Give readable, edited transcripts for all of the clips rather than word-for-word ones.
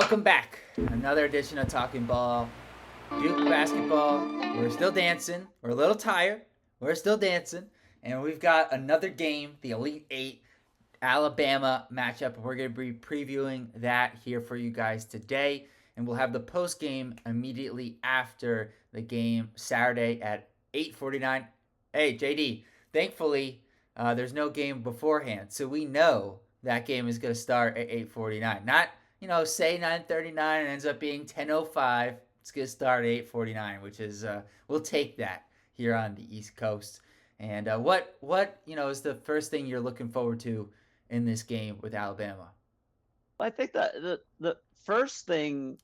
Welcome back. Another edition of Talking Ball. Duke basketball. We're still dancing. We're a little tired. We're still dancing. And we've got another game, the Elite Eight Alabama matchup. We're going to be previewing that here for you guys today. And we'll have the post game immediately after the game Saturday at 8:49. Hey, JD, thankfully, there's no game beforehand. So we know that game is going to start at 8:49. Not, say 9:39 and ends up being 10:05. It's going to start at 8:49, which is, we'll take that here on the East Coast. And what is the first thing you're looking forward to in this game with Alabama? I think that the first thing,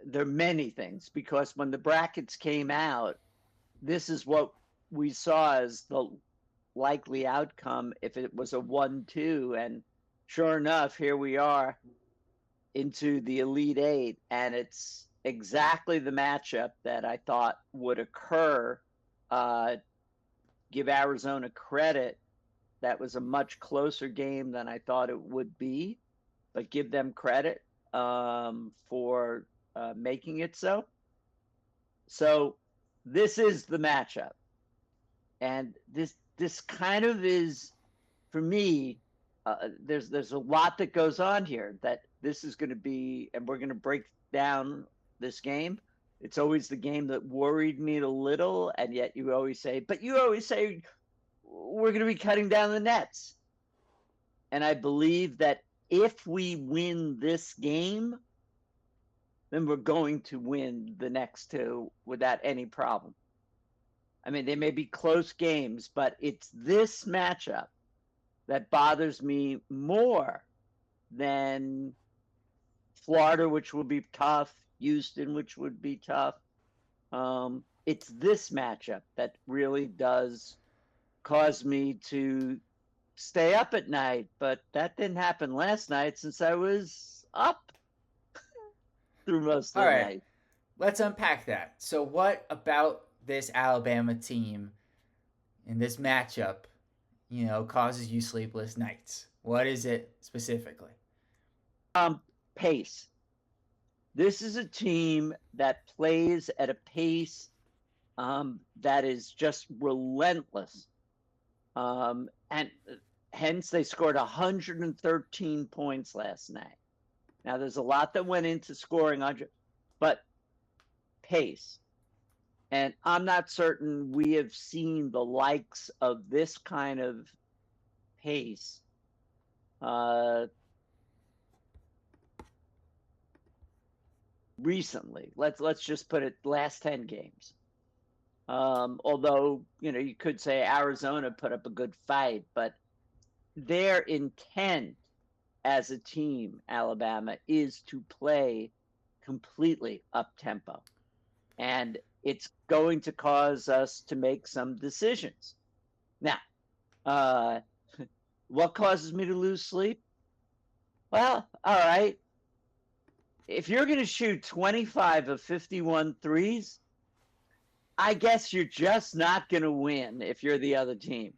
there are many things, because when the brackets came out, this is what we saw as the likely outcome if it was a 1-2. And sure enough, here we are into the Elite Eight, and it's exactly the matchup that I thought would occur. Give Arizona credit. That was a much closer game than I thought it would be, but give them credit for making it so. So this is the matchup. And this kind of is, for me, there's a lot that goes on here that this is going to be, and we're going to break down this game. It's always the game that worried me a little, and yet you always say we're going to be cutting down the nets. And I believe that if we win this game, then we're going to win the next two without any problem. I mean, they may be close games, but it's this matchup that bothers me more than Florida, which will be tough, Houston, which would be tough. It's this matchup that really does cause me to stay up at night, but that didn't happen last night since I was up through most of All the right, night. let's unpack that. So, what about this Alabama team in this matchup, causes you sleepless nights? What is it specifically? Pace. This is a team that plays at a pace that is just relentless. And hence they scored 113 points last night. Now, there's a lot that went into scoring 100, but pace. And I'm not certain we have seen the likes of this kind of pace recently. Let's just put it last 10 games. Although, you could say Arizona put up a good fight, but their intent as a team, Alabama, is to play completely up tempo. And it's going to cause us to make some decisions. Now, what causes me to lose sleep? Well, all right. If you're going to shoot 25 of 51 threes, I guess you're just not going to win if you're the other team.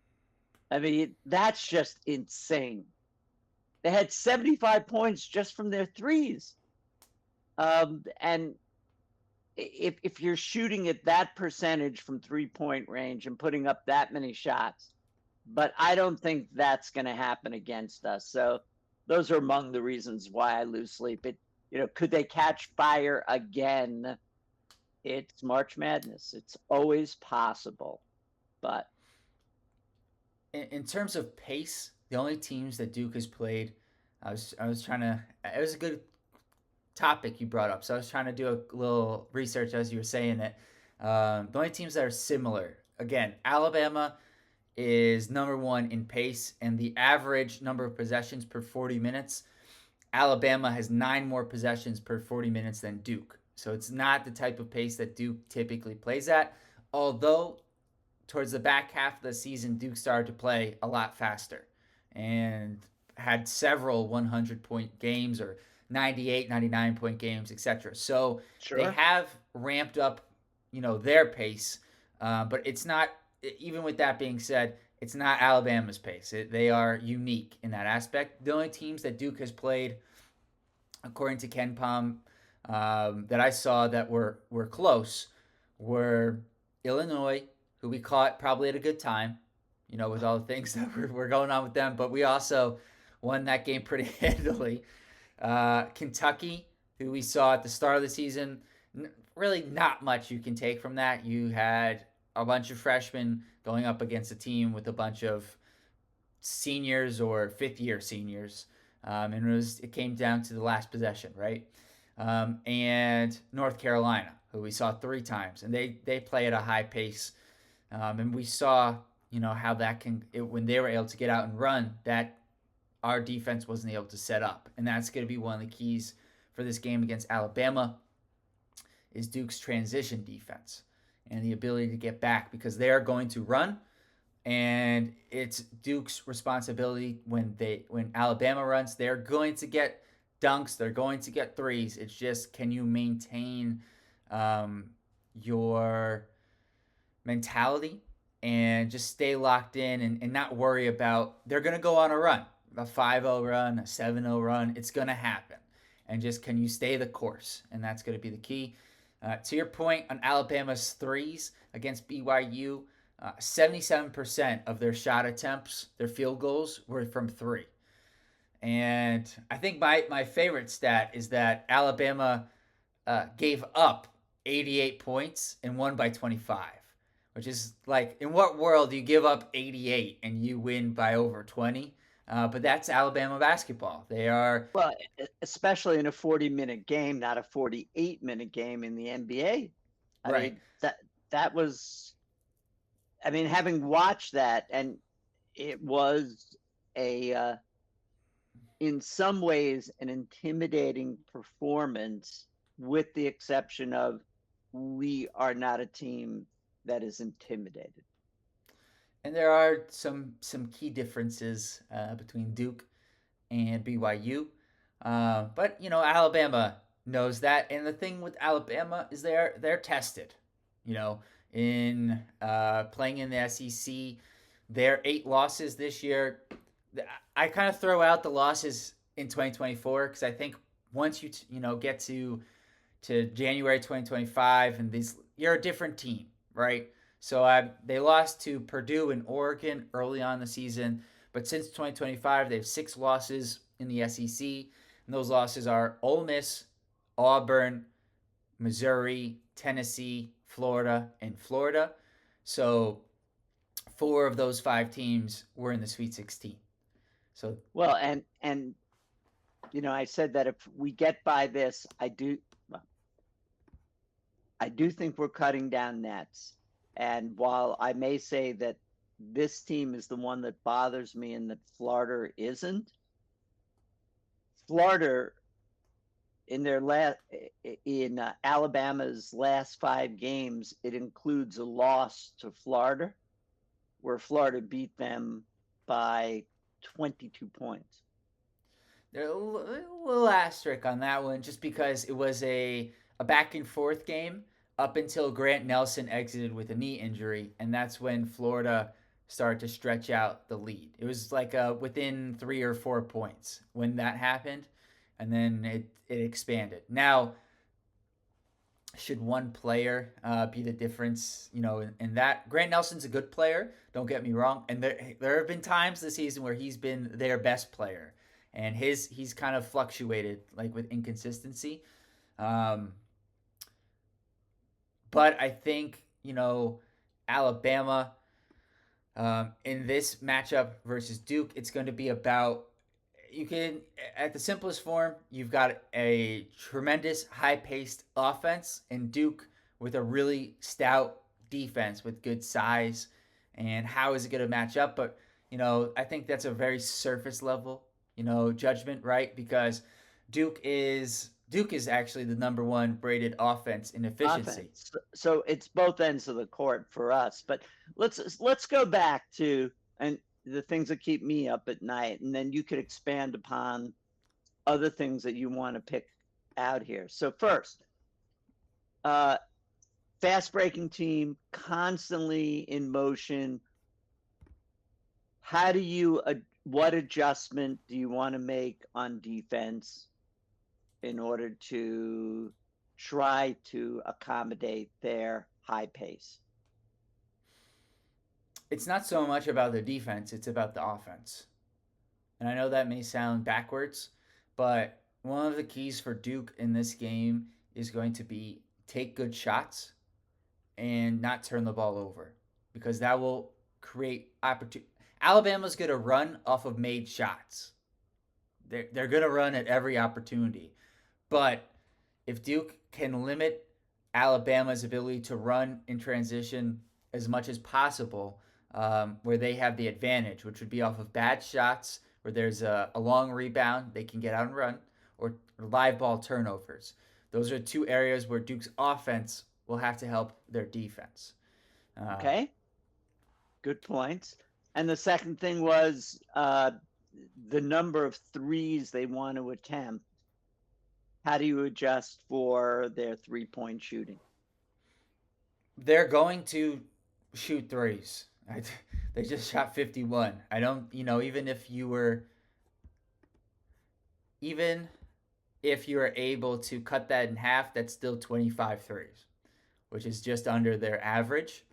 I mean, that's just insane. They had 75 points just from their threes. And if you're shooting at that percentage from 3-point range and putting up that many shots, but I don't think that's going to happen against us. So those are among the reasons why I lose sleep. Could they catch fire again? It's March Madness. It's always possible. But In terms of pace, the only teams that Duke has played, I was trying to. It was a good topic you brought up, so I was trying to do a little research as you were saying it. The only teams that are similar, again, Alabama is number one in pace, and the average number of possessions per 40 minutes. Alabama has 9 more possessions per 40 minutes than Duke. So it's not the type of pace that Duke typically plays at. Although, towards the back half of the season, Duke started to play a lot faster and had several 100-point games or 98, 99-point games, etc. So they sure. have ramped up, their pace. But it's not, even with that being said, it's not Alabama's pace. They are unique in that aspect. The only teams that Duke has played according to Ken Palm, that I saw that were close were Illinois, who we caught probably at a good time, with all the things that were going on with them. But we also won that game pretty handily. Kentucky, who we saw at the start of the season, really not much you can take from that. You had a bunch of freshmen going up against a team with a bunch of seniors or fifth year seniors. And it came down to the last possession, right? And North Carolina, who we saw 3 times, and they play at a high pace. And we saw, how that when they were able to get out and run, that our defense wasn't able to set up. And that's going to be one of the keys for this game against Alabama is Duke's transition defense and the ability to get back, because they are going to run, and it's Duke's responsibility when Alabama runs. They're going to get dunks, they're going to get threes. It's just, can you maintain your mentality and just stay locked in and not worry about, they're going to go on a run, a 5-0 run, a 7-0 run. It's going to happen. And just, can you stay the course? And that's going to be the key. To your point on Alabama's threes against BYU, 77% of their shot attempts, their field goals, were from 3. And I think my favorite stat is that Alabama gave up 88 points and won by 25, which is like, in what world do you give up 88 and you win by over 20? But that's Alabama basketball. They are, Well, especially in a 40-minute game, not a 48-minute game in the NBA. I right. mean, that was, I mean, having watched that, and it was in some ways, an intimidating performance, with the exception of, we are not a team that is intimidated. And there are some key differences between Duke and BYU. But Alabama knows that, and the thing with Alabama is they're tested. In playing in the SEC, their 8 losses this year. I kind of throw out the losses in 2024 because I think once you get to January 2025, and you're a different team, right? So they lost to Purdue and Oregon early on in the season, but since 2025 they have 6 losses in the SEC, and those losses are Ole Miss, Auburn, Missouri, Tennessee, Florida, and Florida. So 4 of those 5 teams were in the Sweet 16. So well, and I said that if we get by this, I do think we're cutting down nets. And while I may say that this team is the one that bothers me and that Florida isn't, Florida in Alabama's last 5 games, it includes a loss to Florida, where Florida beat them by 22 points. There's a little asterisk on that one, just because it was a back and forth game up until Grant Nelson exited with a knee injury, and that's when Florida started to stretch out the lead. It was like within 3 or 4 points when that happened, and then it expanded. Now, should one player be the difference, in that? Grant Nelson's a good player, don't get me wrong, and there have been times this season where he's been their best player, and he's kind of fluctuated like with inconsistency. But I think, Alabama, in this matchup versus Duke, it's going to be about, at the simplest form, you've got a tremendous high-paced offense, and Duke with a really stout defense with good size. And how is it going to match up? But, I think that's a very surface level, judgment, right? Because Duke is actually the number 1 rated offense in efficiency. So it's both ends of the court for us. But let's go back to and the things that keep me up at night, and then you could expand upon other things that you want to pick out here. So first, fast breaking team, constantly in motion. What adjustment do you want to make on defense? in order to try to accommodate their high pace? It's not so much about the defense, it's about the offense. And I know that may sound backwards, but one of the keys for Duke in this game is going to be take good shots and not turn the ball over because that will create opportunity. Alabama's going to run off of made shots. They're going to run at every opportunity. But if Duke can limit Alabama's ability to run in transition as much as possible, where they have the advantage, which would be off of bad shots, where there's a long rebound, they can get out and run, or live ball turnovers. Those are two areas where Duke's offense will have to help their defense. Uh, Okay, good points. And the second thing was the number of threes they want to attempt. How do you adjust for their 3-point shooting? they're going to shoot threes. They just shot 51. I don't, even if you were able to cut that in half, that's still 25 threes, which is just under their average.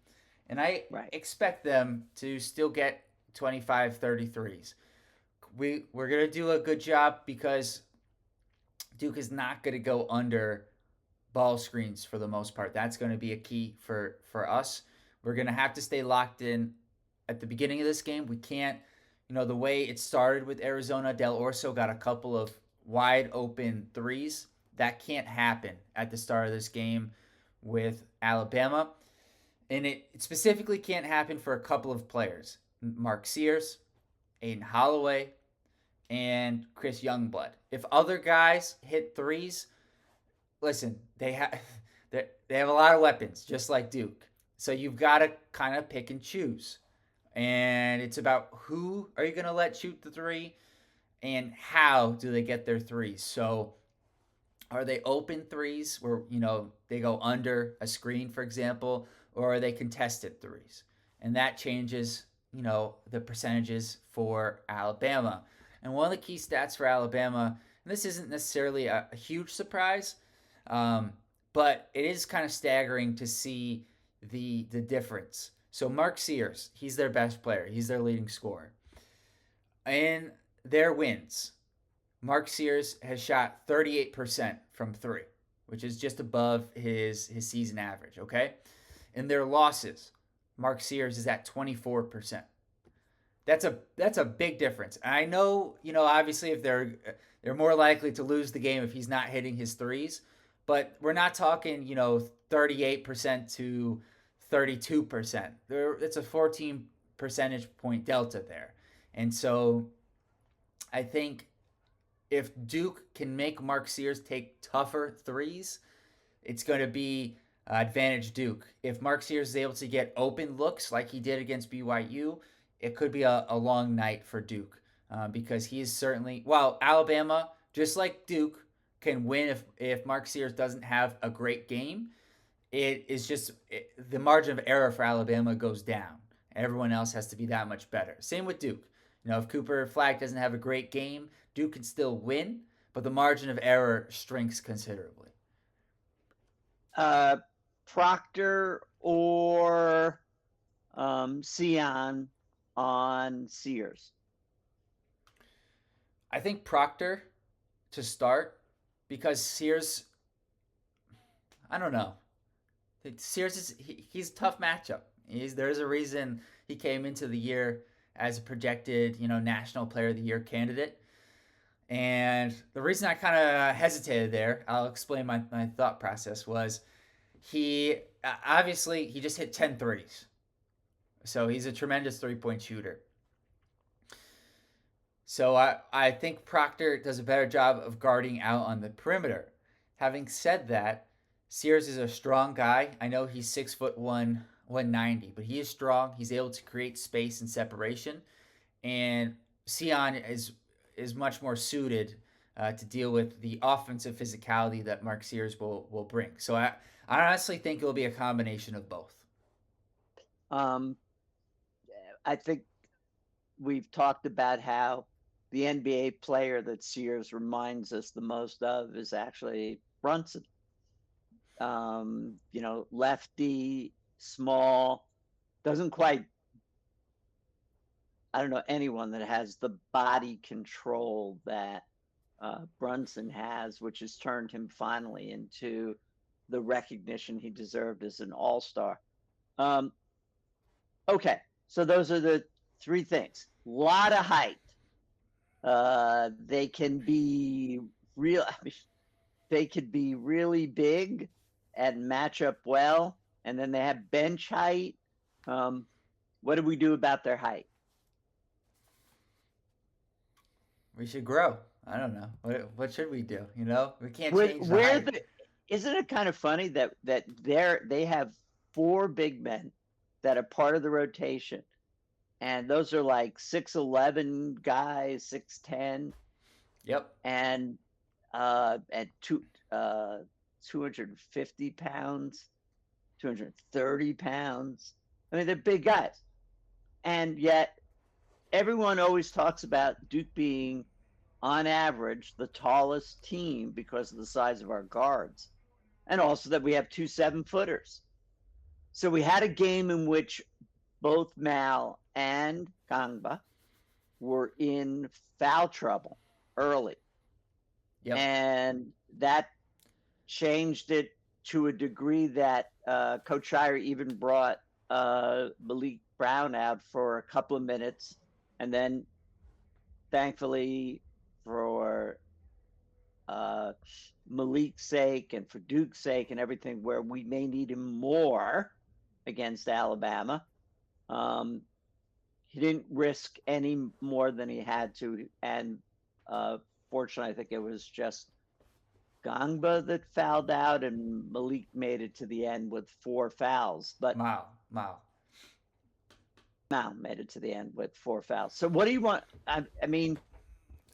And I Right. expect them to still get 25, 33s. We're going to do a good job because Duke is not going to go under ball screens for the most part. That's going to be a key for us. We're going to have to stay locked in at the beginning of this game. We can't, the way it started with Arizona, Del Orso got a couple of wide open threes. That can't happen at the start of this game with Alabama. And it specifically can't happen for a couple of players: Mark Sears, Aiden Holloway, and Chris Youngblood. If other guys hit threes, listen, they have a lot of weapons, just like Duke. So you've got to kind of pick and choose. And it's about who are you going to let shoot the three and how do they get their threes. So are they open threes where, they go under a screen, for example, or are they contested threes? And that changes, the percentages for Alabama. And one of the key stats for Alabama, and this isn't necessarily a huge surprise, but it is kind of staggering to see the difference. So Mark Sears, he's their best player. He's their leading scorer. In their wins, Mark Sears has shot 38% from three, which is just above his season average, okay? In their losses, Mark Sears is at 24%. That's a big difference. And I know, obviously if they're more likely to lose the game if he's not hitting his threes, but we're not talking, 38% to 32%. It's a 14 percentage point delta there. And so I think if Duke can make Mark Sears take tougher threes, it's going to be advantage Duke. If Mark Sears is able to get open looks like he did against BYU, it could be a long night for Duke because he is certainly, while Alabama, just like Duke, can win if Mark Sears doesn't have a great game, the margin of error for Alabama goes down. Everyone else has to be that much better. Same with Duke. If Cooper Flagg doesn't have a great game, Duke can still win, but the margin of error shrinks considerably. Proctor or Sion on Sears? I think Proctor to start because Sears, I don't know. Sears he's a tough matchup. There's a reason he came into the year as a projected, National Player of the Year candidate. And the reason I kind of hesitated there, I'll explain my thought process, was he obviously he just hit 10 threes. So he's a tremendous three-point shooter. So I think Proctor does a better job of guarding out on the perimeter. Having said that, Sears is a strong guy. I know he's 6'1", 190, but he is strong. He's able to create space and separation. And Sion is much more suited to deal with the offensive physicality that Mark Sears will bring. So I honestly think it will be a combination of both. I think we've talked about how the NBA player that Sears reminds us the most of is actually Brunson. Lefty, small, doesn't quite. I don't know anyone that has the body control that Brunson has, which has turned him finally into the recognition he deserved as an all-star. Okay, so those are the three things. A lot of height. They can be real. They could be really big and match up well, and then they have bench height. What do we do about their height? We should grow. I don't know. What should we do? We can't Where, change the where height. the isn't it kind of funny that they have four big men that are part of the rotation, and those are like 6'11" guys, 6'10", Yep. and at 250 pounds, 230 pounds. I mean, they're big guys, and yet everyone always talks about Duke being, on average, the tallest team because of the size of our guards, and also that we have 2 7-footers. So we had a game in which both Mal and Gangba were in foul trouble early. Yep. And that changed it to a degree that Coach Shire even brought Malik Brown out for a couple of minutes. And then, thankfully, for Malik's sake and for Duke's sake and everything, where we may need him more against Alabama, he didn't risk any more than he had to. And fortunately, I think it was just Gangba that fouled out, and Malik made it to the end with 4 fouls. But Mal made it to the end with 4 fouls. So what do you want? I mean,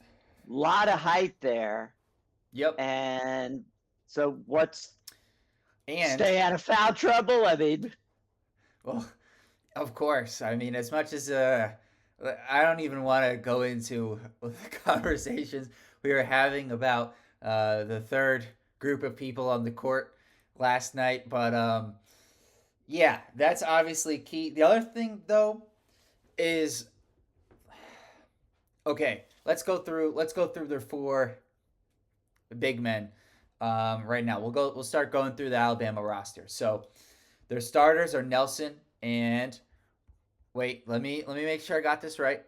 a lot of height there. Yep. And so And stay out of foul trouble? I mean, well, of course. I mean, as much as I don't even want to go into the conversations we were having about the third group of people on the court last night, but yeah, that's obviously key. The other thing, though, is okay. Let's go through their 4 big men right now. We'll start going through the Alabama roster. So their starters are Nelson and wait, let me make sure I got this right.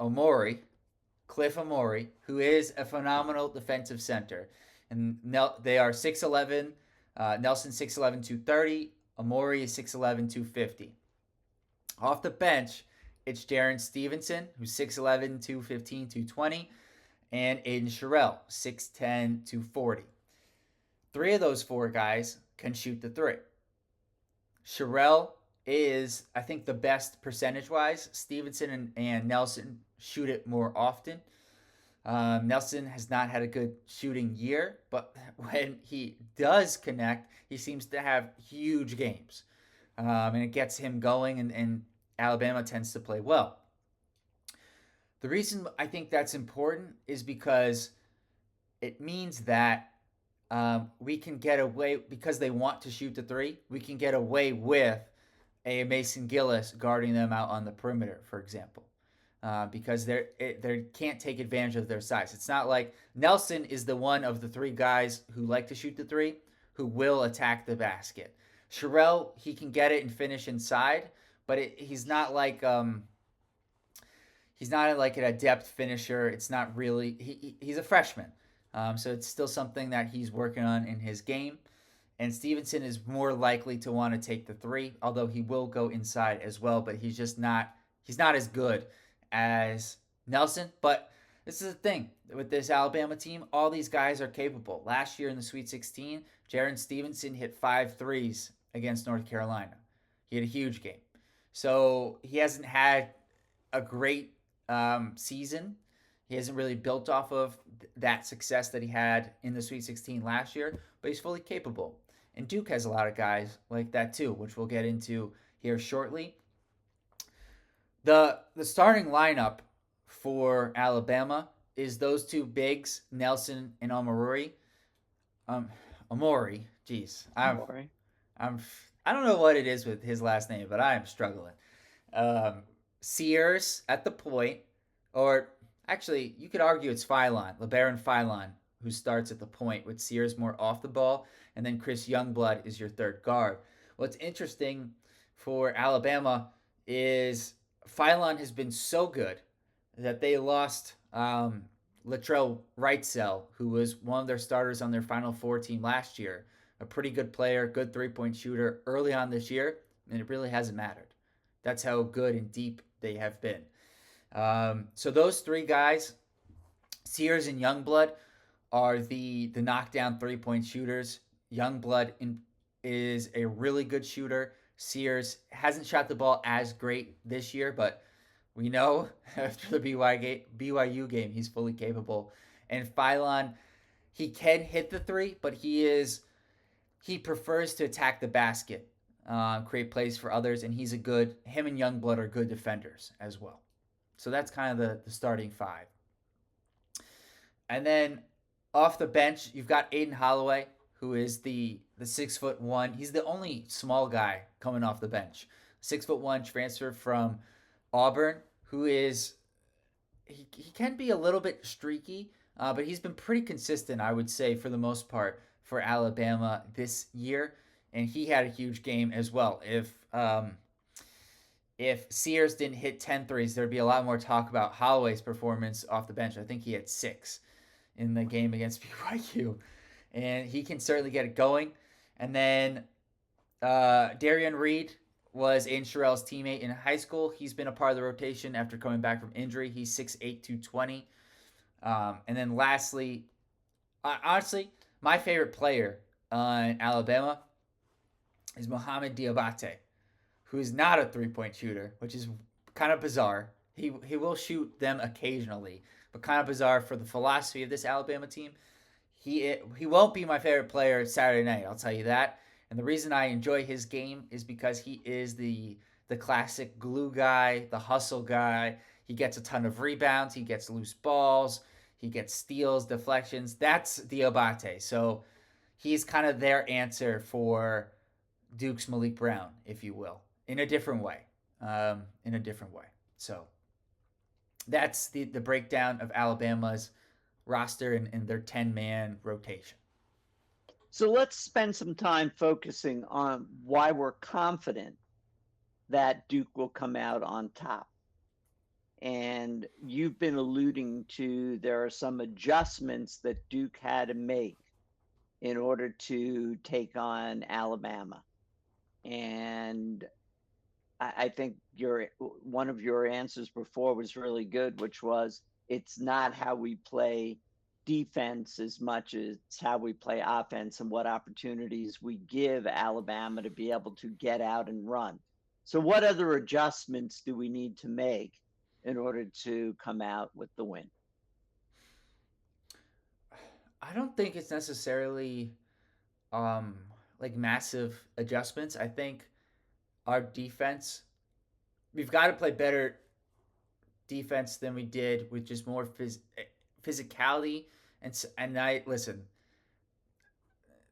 Cliff Omori, who is a phenomenal defensive center, and they are 6'11". Nelson 6'11", 230. Omori is 6'11", 250. Off the bench, it's Jaren Stevenson, who's 6'11", 215, 220, and Aiden Sherrill, 6'10", 240. 3 of those 4 guys can shoot the 3. Sherrill is, I think, the best percentage-wise. Stevenson and Nelson shoot it more often. Nelson has not had a good shooting year, but when he does connect, he seems to have huge games. And it gets him going, and Alabama tends to play well. The reason I think that's important is because it means that we can get away, because they want to shoot the 3, we can get away with a Mason Gillis guarding them out on the perimeter, for example. Because they can't take advantage of their size. It's not like Nelson is the one of the 3 guys who like to shoot the 3 who will attack the basket. Sherrill, he can get it and finish inside, but he's not like an adept finisher. It's not really he's a freshman, so it's still something that he's working on in his game. And Stevenson is more likely to want to take the 3, although he will go inside as well. But he's not as good as Nelson. But this is the thing with this Alabama team. All these guys are capable. Last year in the Sweet 16, Jaren Stevenson hit 5 threes against North Carolina. He had a huge game. So he hasn't had a great season. He hasn't really built off of that success that he had in the Sweet 16 last year, but he's fully capable. And Duke has a lot of guys like that too, which we'll get into here shortly. The starting lineup for Alabama is those two bigs, Nelson and Omori. Um, Omori, jeez, Amore. I'm, I don't know what it is with his last name, but I am struggling. Um, Sears at the point, or actually, you could argue it's Phylon, LeBaron Phylon, who starts at the point with Sears more off the ball, and then Chris Youngblood is your third guard. What's interesting for Alabama is Phylon has been so good that they lost Latrell Wrightsell, who was one of their starters on their Final Four team last year. A pretty good player, good 3-point shooter early on this year, and it really hasn't mattered. That's how good and deep they have been. So those three guys, Sears and Youngblood, are the knockdown 3-point shooters. Youngblood is a really good shooter. Sears hasn't shot the ball as great this year, but we know after the BYU game he's fully capable. And Phylon, he can hit the three, but he prefers to attack the basket, create plays for others, and him and Youngblood are good defenders as well. So that's kind of the starting five. And then off the bench, you've got Aiden Holloway, who is the 6'1". He's the only small guy coming off the bench. 6'1", transferred from Auburn, who is he can be a little bit streaky, but he's been pretty consistent, I would say, for the most part for Alabama this year, and he had a huge game as well. If Sears didn't hit 10 threes, there'd be a lot more talk about Holloway's performance off the bench. I think he had 6 in the game against BYU, and he can certainly get it going. And then Darian Reed was Aiden Sherrell's teammate in high school. He's been a part of the rotation after coming back from injury. He's 6'8", 220. And then lastly, honestly, my favorite player in Alabama is Mohamed Diabate, who is not a three-point shooter, which is kind of bizarre. He will shoot them occasionally, but kind of bizarre for the philosophy of this Alabama team. He won't be my favorite player Saturday night, I'll tell you that. And the reason I enjoy his game is because he is the classic glue guy, the hustle guy. He gets a ton of rebounds. He gets loose balls. He gets steals, deflections. That's Diabate. So he's kind of their answer for Duke's Malik Brown, if you will, in a different way. So that's the breakdown of Alabama's roster and their 10-man rotation. So let's spend some time focusing on why we're confident that Duke will come out on top. And you've been alluding to there are some adjustments that Duke had to make in order to take on Alabama. And I think one of your answers before was really good, which was it's not how we play defense as much as how we play offense and what opportunities we give Alabama to be able to get out and run. So what other adjustments do we need to make in order to come out with the win? I don't think it's necessarily like massive adjustments. I think our defense, we've got to play better defense than we did with just more physicality. And I listen,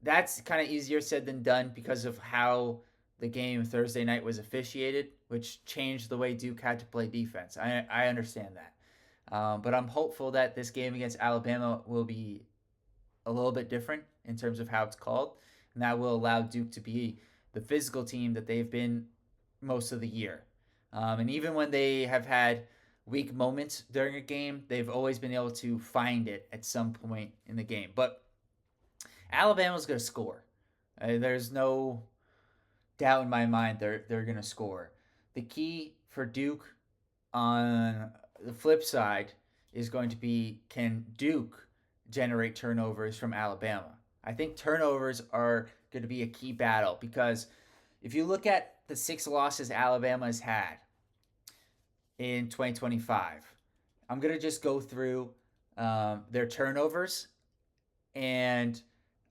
that's kind of easier said than done because of how the game Thursday night was officiated, which changed the way Duke had to play defense. I understand that. But I'm hopeful that this game against Alabama will be a little bit different in terms of how it's called. And that will allow Duke to be the physical team that they've been most of the year. And even when they have had weak moments during a game, they've always been able to find it at some point in the game. But Alabama's going to score. There's no doubt in my mind they're going to score. The key for Duke on the flip side is going to be, can Duke generate turnovers from Alabama? I think turnovers are going to be a key battle because if you look at the 6 losses Alabama has had in 2025, I'm going to just go through their turnovers and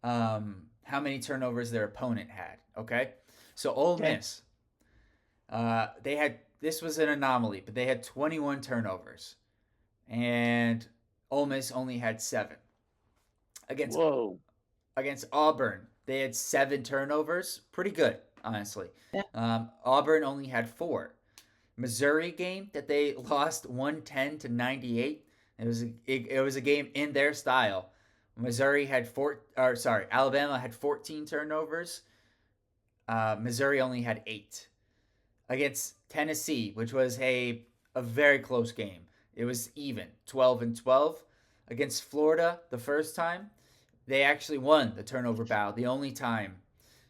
how many turnovers their opponent had. Okay, so Ole Miss, this was an anomaly, but they had 21 turnovers, and Ole Miss only had 7. Against Whoa. against Auburn, they had 7 turnovers. Pretty good, honestly. Yeah. Auburn only had 4. Missouri game that they lost 110-98. It was a game in their style. Missouri had Alabama had 14 turnovers. Missouri only had 8. Against Tennessee, which was a very close game. It was even 12-12. Against Florida, the first time they actually won the turnover battle. The only time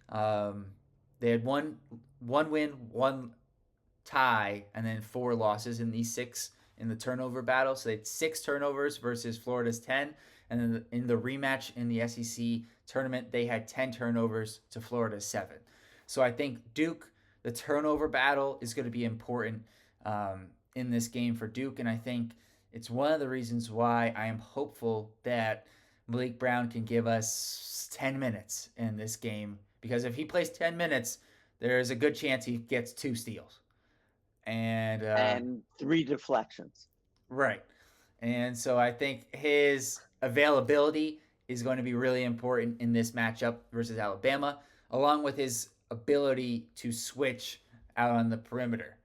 they had one win, one tie, and then 4 losses in these 6 in the turnover battle. So they had 6 turnovers versus Florida's 10. And then in the rematch in the SEC tournament, they had 10 turnovers to Florida's 7. So I think Duke, the turnover battle is going to be important in this game for Duke. And I think it's one of the reasons why I am hopeful that Malik Brown can give us 10 minutes in this game. Because if he plays 10 minutes, there's a good chance he gets 2 steals. And 3 deflections. Right. And so I think his availability is going to be really important in this matchup versus Alabama, along with his ability to switch out on the perimeter,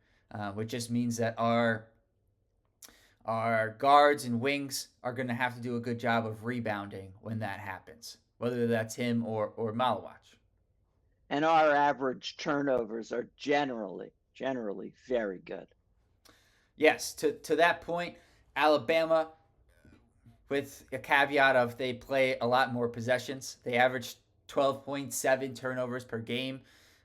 which just means that our guards and wings are going to have to do a good job of rebounding when that happens, whether that's him or Malawach. And our average turnovers are generally very good. Yes, to that point, Alabama, with a caveat of they play a lot more possessions. They average 12.7 turnovers per game.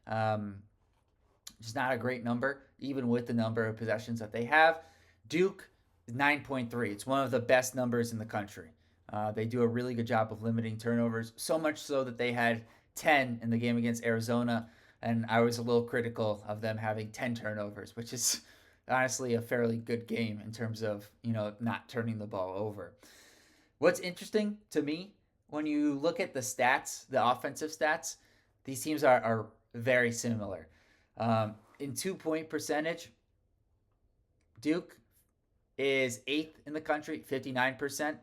It's not a great number, even with the number of possessions that they have. Duke is 9.3. It's one of the best numbers in the country. They do a really good job of limiting turnovers, so much so that they had 10 in the game against Arizona, and I was a little critical of them having 10 turnovers, which is honestly a fairly good game in terms of, not turning the ball over. What's interesting to me, when you look at the stats, the offensive stats, these teams are very similar. In 2-point percentage, Duke is 8th in the country, 59%.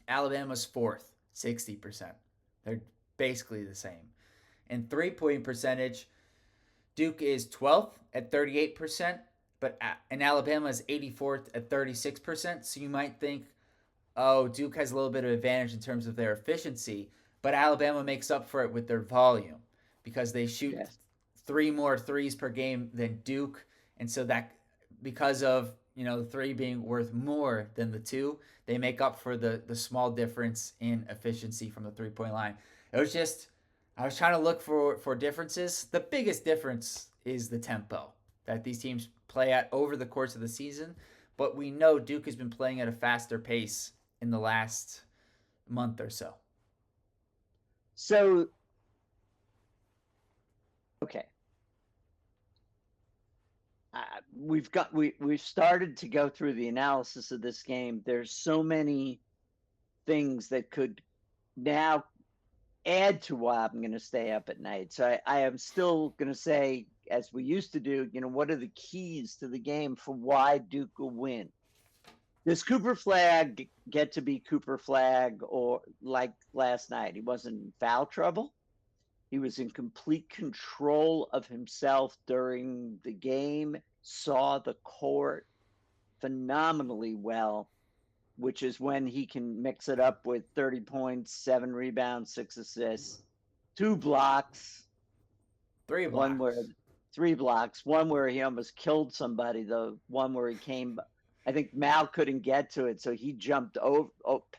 Alabama's 4th, 60%. They're basically the same. In 3-point percentage, Duke is 12th at 38%, and Alabama is 84th at 36%. So you might think, oh, Duke has a little bit of advantage in terms of their efficiency, but Alabama makes up for it with their volume because they shoot 3 more threes per game than Duke, and so that because of the 3 being worth more than the 2, they make up for the small difference in efficiency from the 3-point line. It was just I was trying to look for differences. The biggest difference is the tempo that these teams play at over the course of the season, but we know Duke has been playing at a faster pace in the last month or so. So, okay. We've started to go through the analysis of this game. There's so many things that could now add to why I'm going to stay up at night. So I am still going to say, as we used to do, what are the keys to the game for why Duke will win? Does Cooper Flagg get to be Cooper Flagg, or like last night? He wasn't in foul trouble. He was in complete control of himself during the game, saw the court phenomenally well, which is when he can mix it up with 30 points, 7 rebounds, 6 assists, 2 blocks. 3 blocks. 3 blocks. One where he almost killed somebody, the one where he came – I think Mal couldn't get to it, so he jumped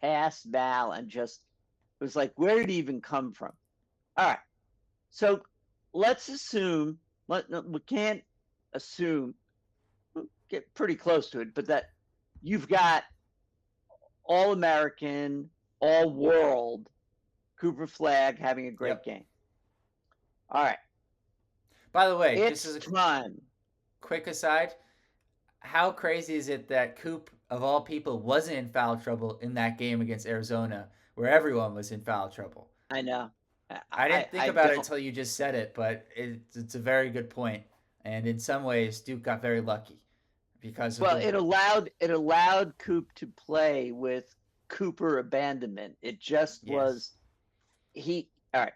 past Mal and just – it was like, where did he even come from? All right. So let's assume – we can't assume – we'll get pretty close to it, but that you've got All-American, All-World Cooper Flagg having a great game. All right. By the way, it's just as a time. Quick aside, how crazy is it that Coop, of all people, wasn't in foul trouble in that game against Arizona, where everyone was in foul trouble? I know. I didn't think about it until you just said it, but it's a very good point. And in some ways, Duke got very lucky because of Well, the it allowed Coop to play with Cooper abandonment. It just yes. was he. All right.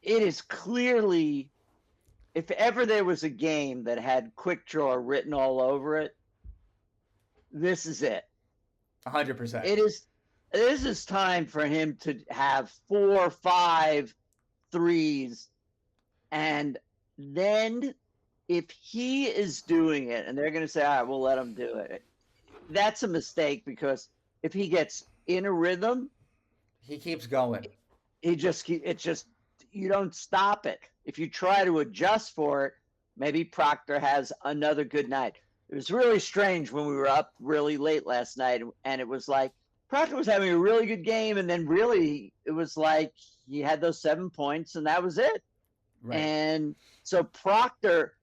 It is clearly, if ever there was a game that had quick draw written all over it, this is it. 100%. It is. This is time for him to have 4, 5 threes, and then if he is doing it, and they're going to say, "All right, we'll let him do it," that's a mistake because if he gets in a rhythm, He keeps going. it's just you don't stop it. If you try to adjust for it, maybe Proctor has another good night. It was really strange when we were up really late last night, and it was like Proctor was having a really good game, and then really it was like he had those 7 points, and that was it. Right. And so Proctor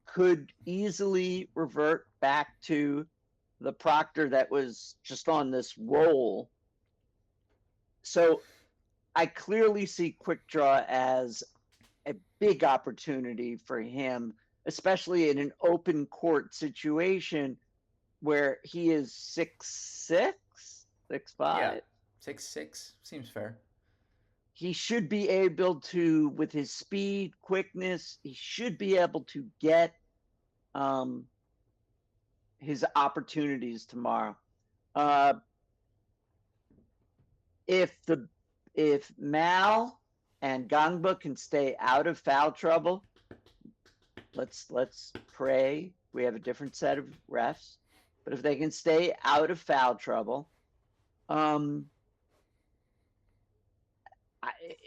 could easily revert back to the Proctor that was just on this roll. So I clearly see quick draw as a big opportunity for him, especially in an open court situation where he is 6'6", Yeah. 6'5". 6'6" seems fair. He should be able to, with his speed, quickness, he should be able to get um, his opportunities tomorrow. Uh, if Mal and Gangba can stay out of foul trouble, let's pray we have a different set of refs. But if they can stay out of foul trouble,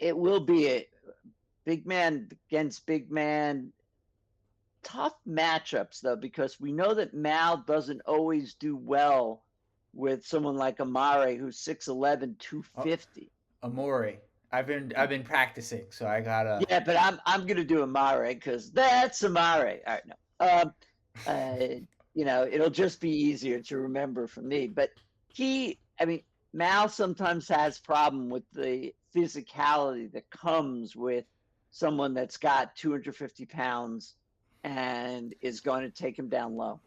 it will be a big man against big man. Tough matchups though, because we know that Mal doesn't always do well with someone like Amare, who's 6'11", Oh, 250. Amori. I've been practicing, so I gotta. Yeah, but I'm gonna do Amare because that's Amare. All right, no. Uh, it'll just be easier to remember for me. But Mal sometimes has problem with the physicality that comes with someone that's got 250 pounds and is going to take him down low.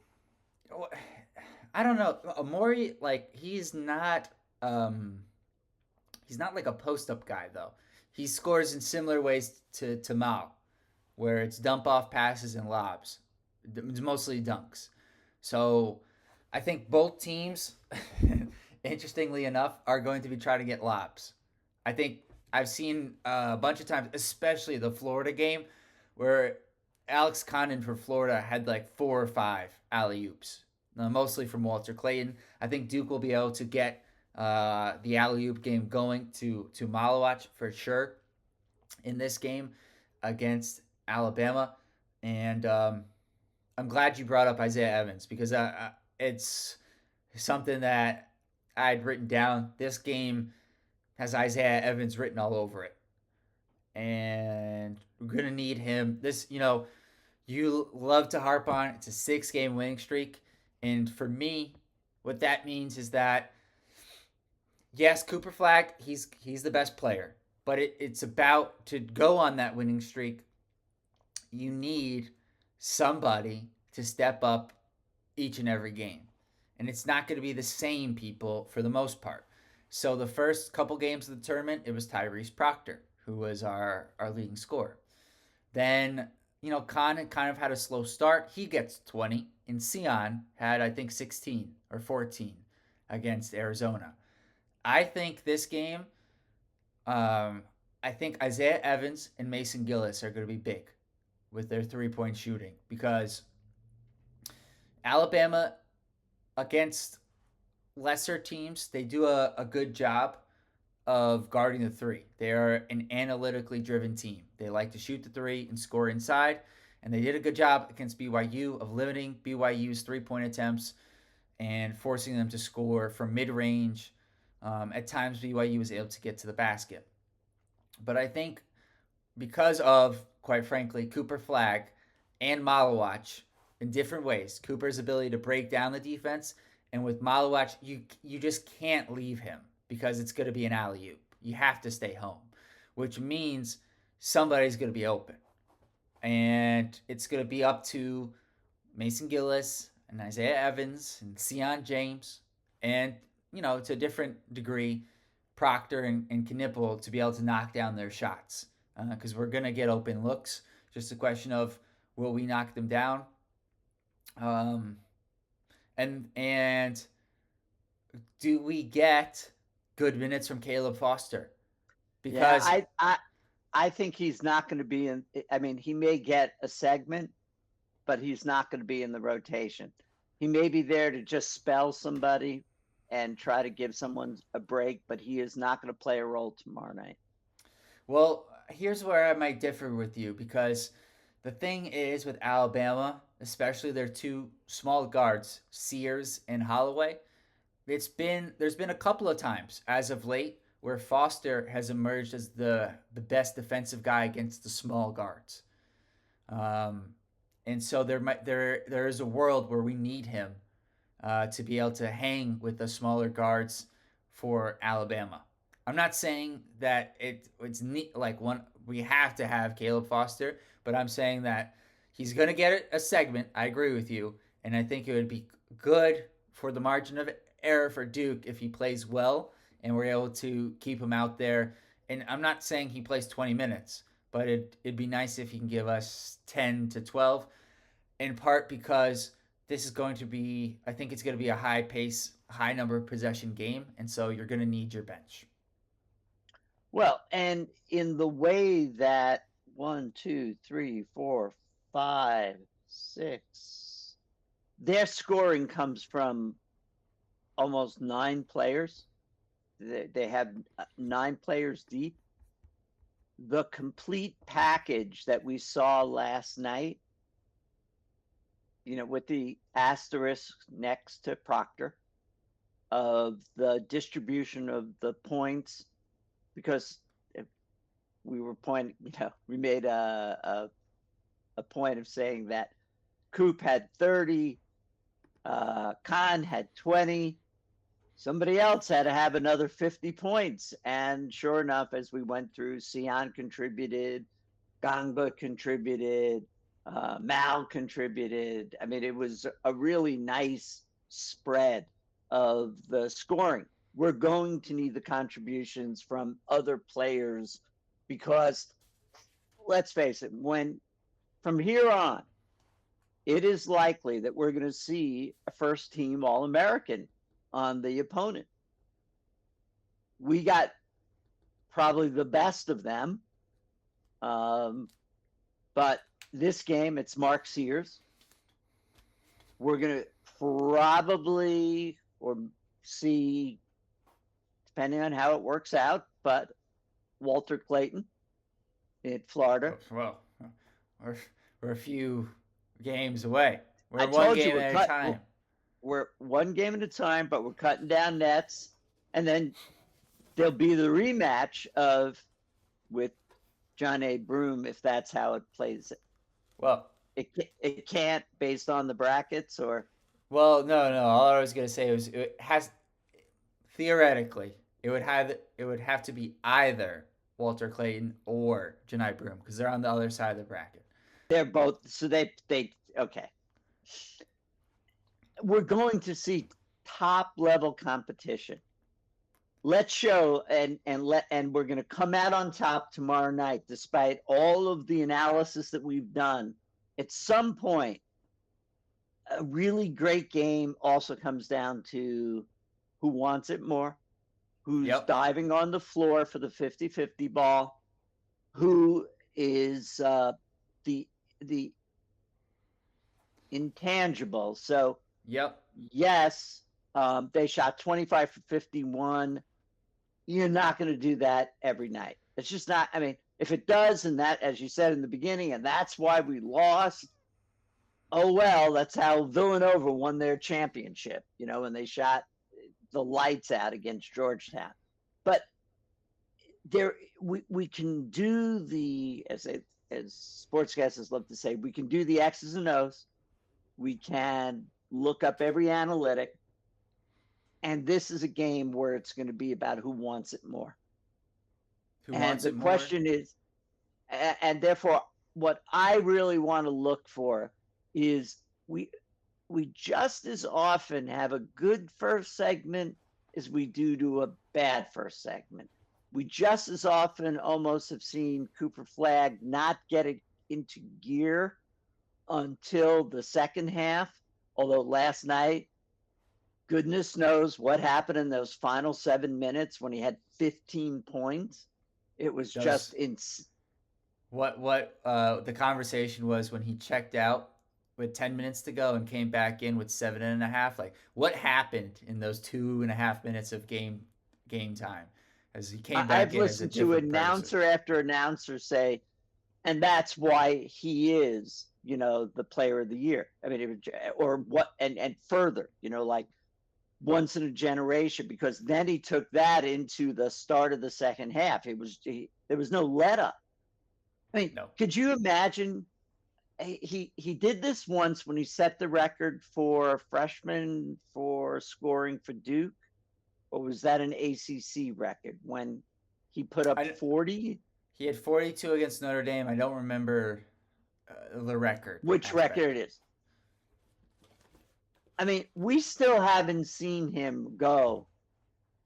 I don't know. Amori, like he's not like a post up guy though. He scores in similar ways to Mal, where it's dump off passes and lobs. It's mostly dunks. So I think both teams, interestingly enough, are going to be trying to get lobs. I think I've seen a bunch of times, especially the Florida game, where Alex Condon for Florida had like 4 or 5 alley oops, mostly from Walter Clayton. I think Duke will be able to get the alley oop game going to Malawach for sure in this game against Alabama. And I'm glad you brought up Isaiah Evans because it's something that I'd written down. This game has Isaiah Evans written all over it. And we're going to need him. You love to harp on it's a 6-game winning streak. And for me, what that means is that, yes, Cooper Flagg, he's the best player. But it's about to go on that winning streak. You need somebody to step up each and every game. And it's not going to be the same people for the most part. So the first couple games of the tournament, it was Tyrese Proctor, who was our leading scorer. Then, Khan had kind of had a slow start. He gets 20. And Sion had, I think, 16 or 14 against Arizona. I think this game, I think Isaiah Evans and Mason Gillis are going to be big with their 3-point shooting because Alabama against lesser teams, they do a good job of guarding the three. They are an analytically driven team. They like to shoot the three and score inside, and they did a good job against BYU of limiting BYU's 3-point attempts and forcing them to score from mid-range. At times, BYU was able to get to the basket. But I think because of, quite frankly, Cooper Flagg and Malawach in different ways, Cooper's ability to break down the defense, and with Malawach, you just can't leave him because it's going to be an alley-oop. You have to stay home, which means somebody's going to be open. And it's going to be up to Mason Gillis, and Isaiah Evans and Sion James, and to a different degree, Proctor and Knipple to be able to knock down their shots because we're gonna get open looks. Just a question of will we knock them down, um, and do we get good minutes from Caleb Foster? Because I think he's not going to be in. I mean, he may get a segment, but he's not going to be in the rotation. He may be there to just spell somebody and try to give someone a break, but he is not going to play a role tomorrow night. Well, here's where I might differ with you because the thing is with Alabama, especially their two small guards, Sears and Holloway, there's been a couple of times as of late where Foster has emerged as the best defensive guy against the small guards. Um, and so there is a world where we need him to be able to hang with the smaller guards for Alabama. I'm not saying that it's neat like one we have to have Caleb Foster, but I'm saying that he's gonna get a segment. I agree with you, and I think it would be good for the margin of error for Duke if he plays well and we're able to keep him out there. And I'm not saying he plays 20 minutes, but it'd be nice if he can give us 10 to 12, in part because this is going to be, I think it's going to be a high pace, high number of possession game. And so you're going to need your bench. Well, and in the way that 1, 2, 3, 4, 5, 6, their scoring comes from almost 9 players. They have 9 players deep. The complete package that we saw last night, with the asterisk next to Proctor, of the distribution of the points, because we were pointing, we made a point of saying that Coop had 30, Khan had 20, somebody else had to have another 50 points. And sure enough, as we went through, Sion contributed, Gangba contributed, Mal contributed. I mean, it was a really nice spread of the scoring. We're going to need the contributions from other players because, let's face it, from here on, it is likely that we're going to see a first-team All-American on the opponent. We got probably the best of them. But this game, it's Mark Sears. We're going to probably or see, depending on how it works out, but Walter Clayton in Florida. Well, we're a few games away. We're one game at a time. We're one game at a time, but we're cutting down nets. And then there'll be the rematch with John A. Broom, if that's how it plays. Well, it can't based on the brackets, or. Well, no. All I was gonna say was it has theoretically it would have to be either Walter Clayton or Janai Broom because they're on the other side of the bracket. They're both, so they okay. We're going to see top level competition. Let's show and we're going to come out on top tomorrow night, despite all of the analysis that we've done. At some point, a really great game also comes down to who wants it more, who's diving on the floor for the 50-50 ball, who is the intangible. So yes, they shot 25 for 51. You're not going to do that every night. It's just not. I mean, if it does, and that, as you said in the beginning, and that's why we lost, oh well, that's how Villanova won their championship, when they shot the lights out against Georgetown. But we can do the, as sportscasters love to say, we can do the X's and O's. We can look up every analytic. And this is a game where it's going to be about who wants it more. The question is, and therefore, what I really want to look for is we just as often have a good first segment as we do to a bad first segment. We just as often almost have seen Cooper Flagg not get it into gear until the second half. Although last night, goodness knows what happened in those final 7 minutes when he had 15 points. It was Does just insane. what the conversation was when he checked out with 10 minutes to go and came back in with 7.5? Like, what happened in those 2.5 minutes of game time as he came back I've in as a listened to different person? announcer after announcer say, and that's why he is, the player of the year. I mean, or what, and further, like once in a generation, because then he took that into the start of the second half. There was no let up. I mean, No. could you imagine? He did this once when he set the record for freshman for scoring for Duke, or was that an ACC record when he put up I, 40? he had 42 against Notre Dame. I don't remember the record Which aspect. record it is? I mean, we still haven't seen him go,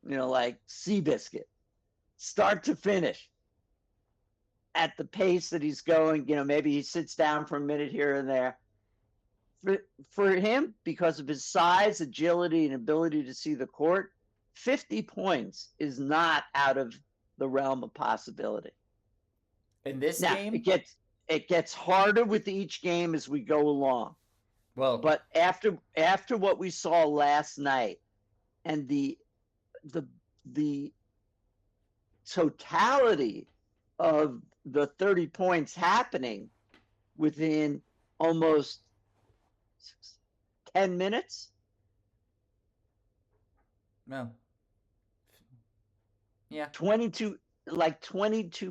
like Seabiscuit, start to finish at the pace that he's going. Maybe he sits down for a minute here and there. For him, because of his size, agility, and ability to see the court, 50 points is not out of the realm of possibility. In this Now, game, it gets harder with each game as we go along. well, But after what we saw last night and the totality of the 30 points happening within almost 10 minutes. no. Yeah. 22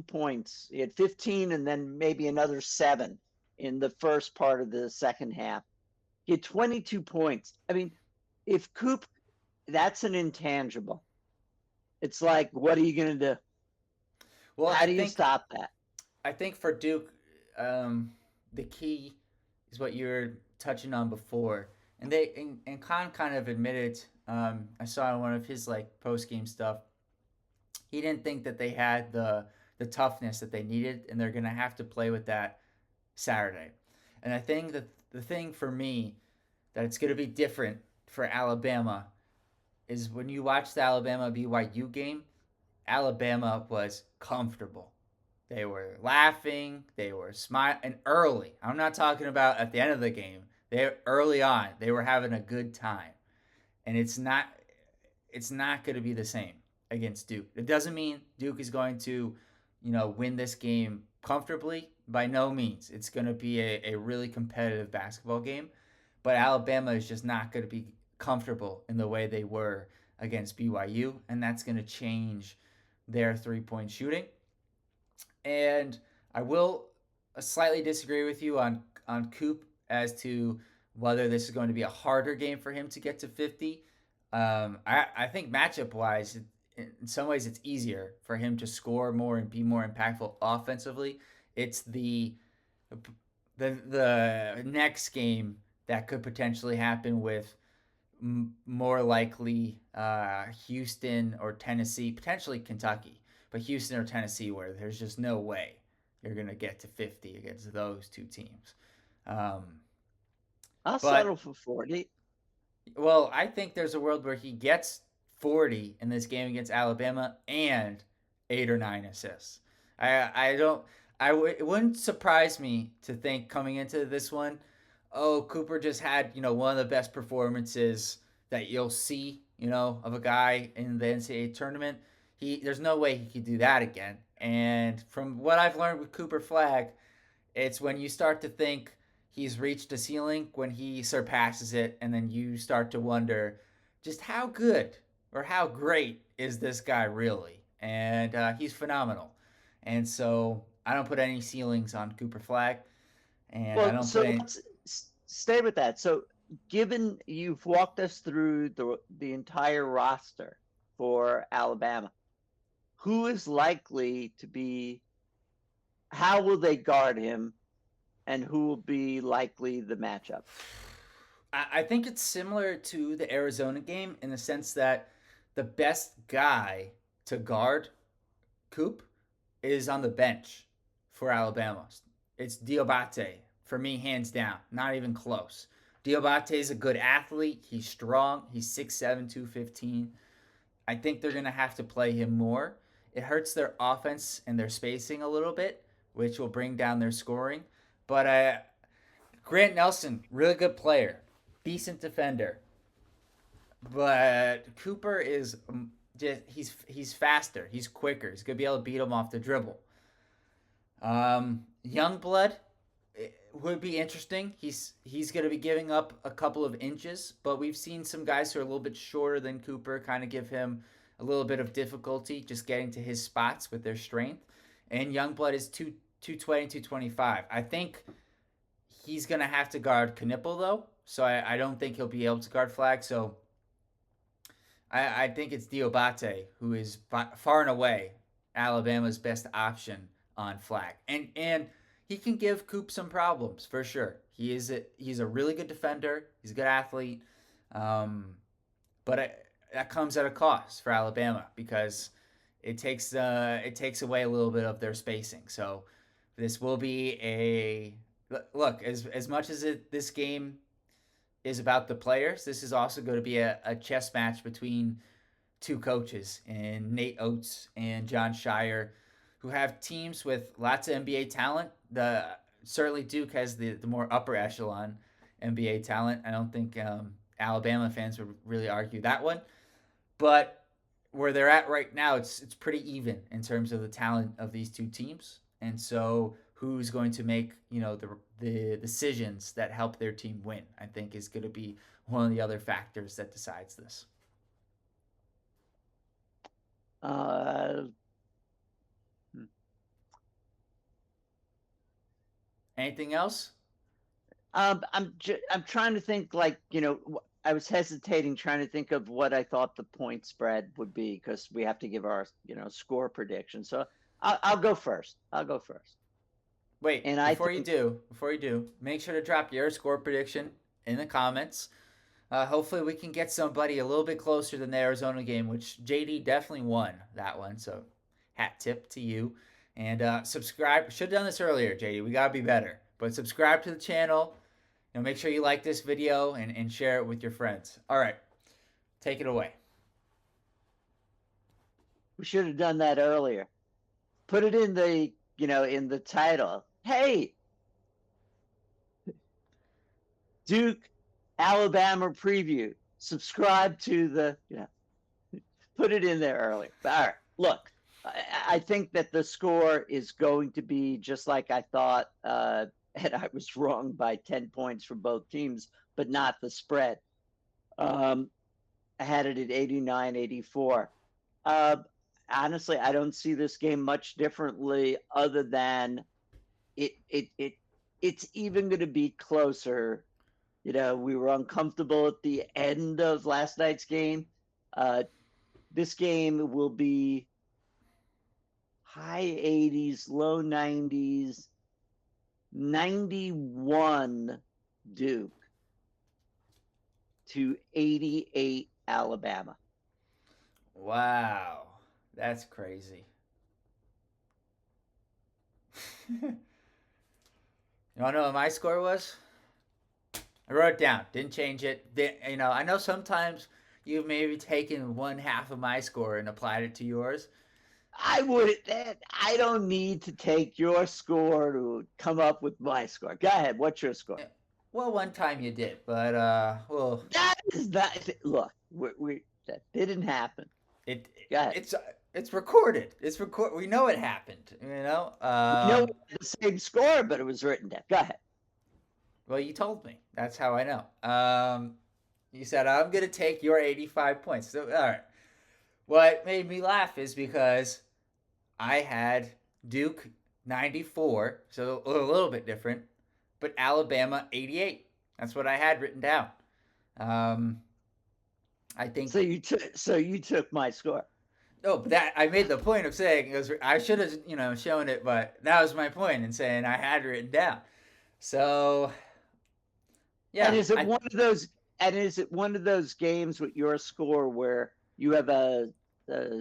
points. He had 15 and then maybe another 7 in the first part of the second half. He had 22 points. I mean, if Coop, that's an intangible. It's like, what are you going to do? Well, How do you stop that? I think for Duke, the key is what you were touching on before, and Khan kind of admitted. I saw in one of his post game stuff. He didn't think that they had the toughness that they needed, and they're gonna have to play with that Saturday. And I think that the thing for me that it's gonna be different for Alabama is when you watch the Alabama BYU game. Alabama was comfortable. They were laughing, they were smiling, and early. I'm not talking about at the end of the game. They early on, they were having a good time, and it's not going to be the same against Duke. It doesn't mean Duke is going to, win this game comfortably. By no means. It's going to be a really competitive basketball game, but Alabama is just not going to be comfortable in the way they were against BYU, and that's going to change their 3-point shooting. And I will slightly disagree with you on Coop as to whether this is going to be a harder game for him to get to 50. I think matchup wise, in some ways, it's easier for him to score more and be more impactful offensively. It's the next game that could potentially happen with more likely Houston or Tennessee, potentially Kentucky, but Houston or Tennessee, where there's just no way you're going to get to 50 against those two teams. I'll But, settle for 40. well, I think there's a world where he gets 40 in this game against Alabama and 8 or 9 assists. It wouldn't surprise me to think coming into this one, oh, Cooper just had, one of the best performances that you'll see, of a guy in the NCAA tournament. There's no way he could do that again. And from what I've learned with Cooper Flagg, it's when you start to think he's reached a ceiling, when he surpasses it, and then you start to wonder just how good or how great is this guy really? And he's phenomenal. And so I don't put any ceilings on Cooper Flagg, and I Well, don't so put any. let's stay with that. So, given you've walked us through the entire roster for Alabama, who is likely to be? How will they guard him, and who will be likely the matchup? I think it's similar to the Arizona game in the sense that the best guy to guard Coop is on the bench for Alabama. It's Diabate for me, hands down. Not even close. Diabate is a good athlete. He's strong. He's 6'7", 215. I think they're going to have to play him more. It hurts their offense and their spacing a little bit, which will bring down their scoring. But Grant Nelson, really good player, decent defender. But Cooper is just he's faster, he's quicker. He's gonna be able to beat him off the dribble. Youngblood would be interesting. He's going to be giving up a couple of inches, but we've seen some guys who are a little bit shorter than Cooper kind of give him a little bit of difficulty just getting to his spots with their strength. And Youngblood is 220, 225. I think he's going to have to guard Knipple, though, so I don't think he'll be able to guard Flagg. So I think it's Diabate who is far and away Alabama's best option on Flagg. And he can give Coop some problems for sure. He's a really good defender. He's a good athlete, but that comes at a cost for Alabama because it takes away a little bit of their spacing. So this will be a look as much as this game is about the players. This is also going to be a chess match between two coaches, and Nate Oates and John Shire, who have teams with lots of NBA talent. Certainly Duke has the more upper echelon NBA talent. I don't think Alabama fans would really argue that one. But where they're at right now, it's pretty even in terms of the talent of these two teams. And so who's going to make the decisions that help their team win, I think, is going to be one of the other factors that decides this. Anything else? I'm trying to think, I was hesitating trying to think of what I thought the point spread would be because we have to give our score prediction. So I'll go first. Wait, before you do, make sure to drop your score prediction in the comments. Hopefully we can get somebody a little bit closer than the Arizona game, which JD definitely won that one. So hat tip to you. And subscribe. Should have done this earlier, JD. We got to be better. But subscribe to the channel. Make sure you like this video and share it with your friends. All right. Take it away. We should have done that earlier. Put it in the title. Hey, Duke, Alabama preview. Subscribe to put it in there earlier. All right. Look, I think that the score is going to be just like I thought, and I was wrong by 10 points for both teams, but not the spread. I had it at 89-84. Honestly, I don't see this game much differently other than it's even going to be closer. We were uncomfortable at the end of last night's game. This game will be high 80s, low 90s, 91 Duke to 88 Alabama. Wow, that's crazy. You want to know what my score was? I wrote it down. Didn't change it. I know sometimes you've maybe taken one half of my score and applied it to yours. I don't need to take your score to come up with my score. Go ahead. What's your score? Well, one time you did, but well. That is not. Look, that didn't happen. It's recorded. It's record. We know it happened. We know the same score, but it was written down. Go ahead. Well, you told me. That's how I know. You said I'm gonna take your 85 points. So, all right. What made me laugh is because I had Duke 94, so a little bit different, but Alabama 88. That's what I had written down. I think. So you took my score. Oh, but that I made the point of saying I should have shown it, but that was my point in saying I had it written down. So And Yeah, is it one of those? And is it one of those games with your score where you have a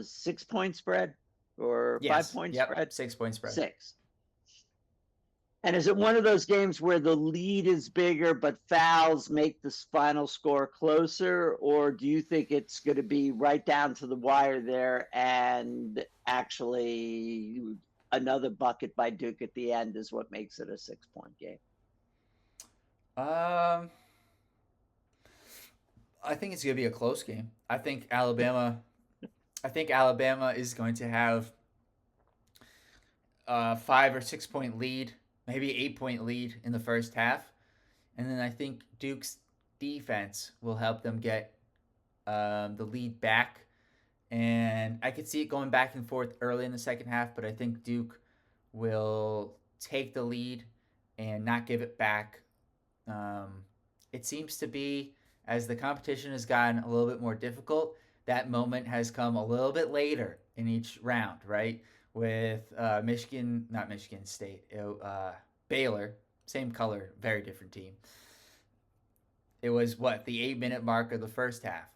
6 point spread or five yes, point yep, spread? 6 point spread. Six. And is it one of those games where the lead is bigger, but fouls make this final score closer? Or do you think it's going to be right down to the wire there and actually another bucket by Duke at the end is what makes it a 6 point game? Um, I think it's gonna be a close game. I think Alabama is going to have a 5 or 6 point lead, maybe 8 point lead in the first half, and then I think Duke's defense will help them get the lead back. And I could see it going back and forth early in the second half, but I think Duke will take the lead and not give it back. Um, it seems to be, as the competition has gotten a little bit more difficult, that moment has come a little bit later in each round, right? With Michigan, not Michigan State, Baylor, same color, very different team. It was what, the 8 minute mark of the first half.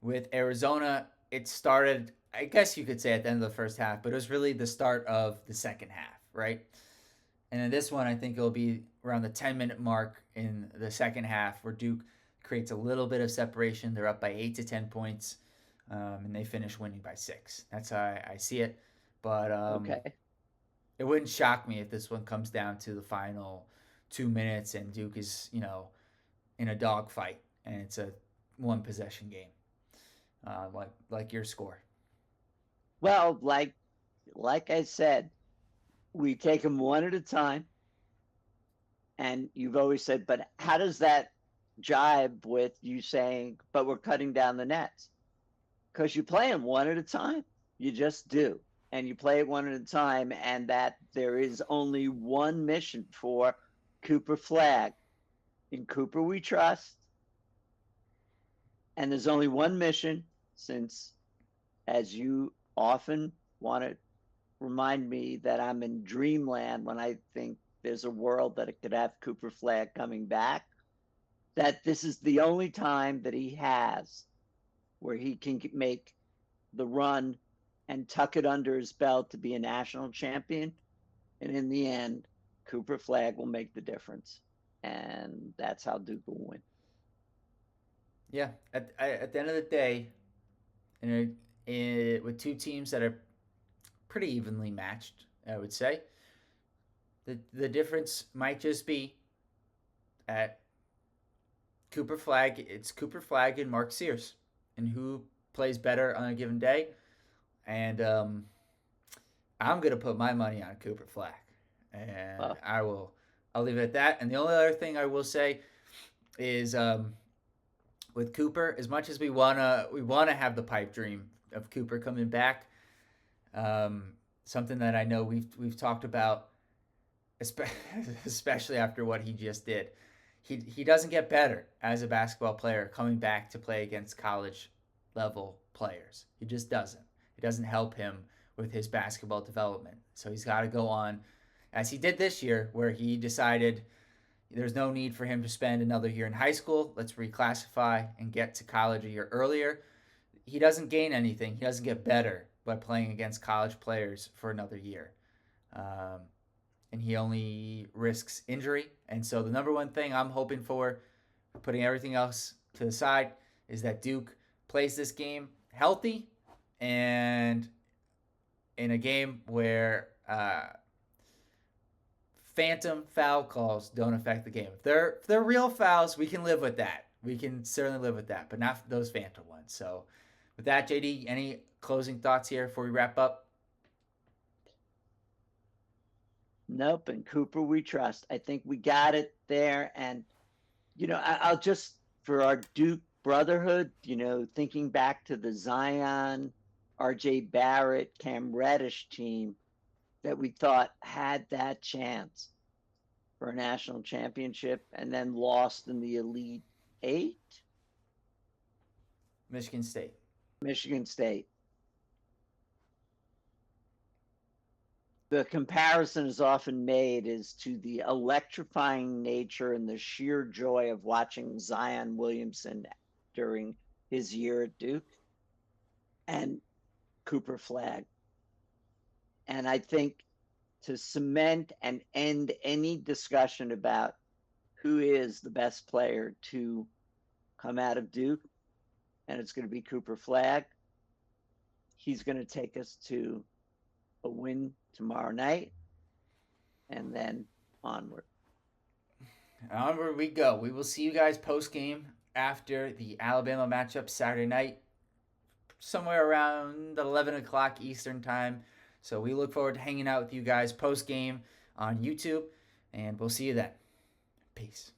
With Arizona, it started, I guess you could say, at the end of the first half, but it was really the start of the second half, right? And then this one, I think it'll be around the 10 minute mark in the second half where Duke creates a little bit of separation. They're up by 8 to 10 points, and they finish winning by 6. That's how I see it. But Okay. it wouldn't shock me if this one comes down to the final 2 minutes and Duke is, in a dogfight and it's a one possession game, like your score. Well, like I said, we take them one at a time. And you've always said, but how does that jibe with you saying, but we're cutting down the nets? Because you play them one at a time. You just do. And you play it one at a time, and that there is only one mission for Cooper Flagg. In Cooper, we trust. And there's only one mission, since, as you often want to remind me, that I'm in dreamland when I think there's a world that it could have Cooper Flagg coming back, that this is the only time that he has where he can make the run and tuck it under his belt to be a national champion. And in the end, Cooper Flagg will make the difference. And that's how Duke will win. Yeah, at the end of the day, with two teams that are pretty evenly matched, I would say the difference might just be at Cooper Flagg. It's Cooper Flagg and Mark Sears, and who plays better on a given day. And I'm gonna put my money on Cooper Flagg, and Well, I'll leave it at that. And the only other thing I will say is with Cooper, as much as we wanna have the pipe dream of Cooper coming back, something that I know we've talked about, especially after what he just did. He doesn't get better as a basketball player coming back to play against college level players. He just doesn't. It doesn't help him with his basketball development. So he's got to go on, as he did this year, where he decided there's no need for him to spend another year in high school. Let's reclassify and get to college a year earlier. He doesn't gain anything. He doesn't get better by playing against college players for another year. And he only risks injury. And so the number one thing I'm hoping for, putting everything else to the side, is that Duke plays this game healthy and in a game where phantom foul calls don't affect the game. If they're real fouls, we can live with that. We can certainly live with that, but not those phantom ones. So with that, JD, any closing thoughts here before we wrap up? nope. And Cooper, we trust. I think we got it there. And, I'll just, for our Duke brotherhood, thinking back to the Zion, RJ Barrett, Cam Reddish team that we thought had that chance for a national championship and then lost in the Elite Eight. Michigan State. Michigan State. the comparison is often made is to the electrifying nature and the sheer joy of watching Zion Williamson during his year at Duke and Cooper Flagg. And I think to cement and end any discussion about who is the best player to come out of Duke, and it's going to be Cooper Flagg, he's going to take us to a win tomorrow night and then onward. Onward we go. We will see you guys post game after the Alabama matchup Saturday night, somewhere around 11 o'clock Eastern time. So we look forward to hanging out with you guys post game on YouTube, and we'll see you then. Peace.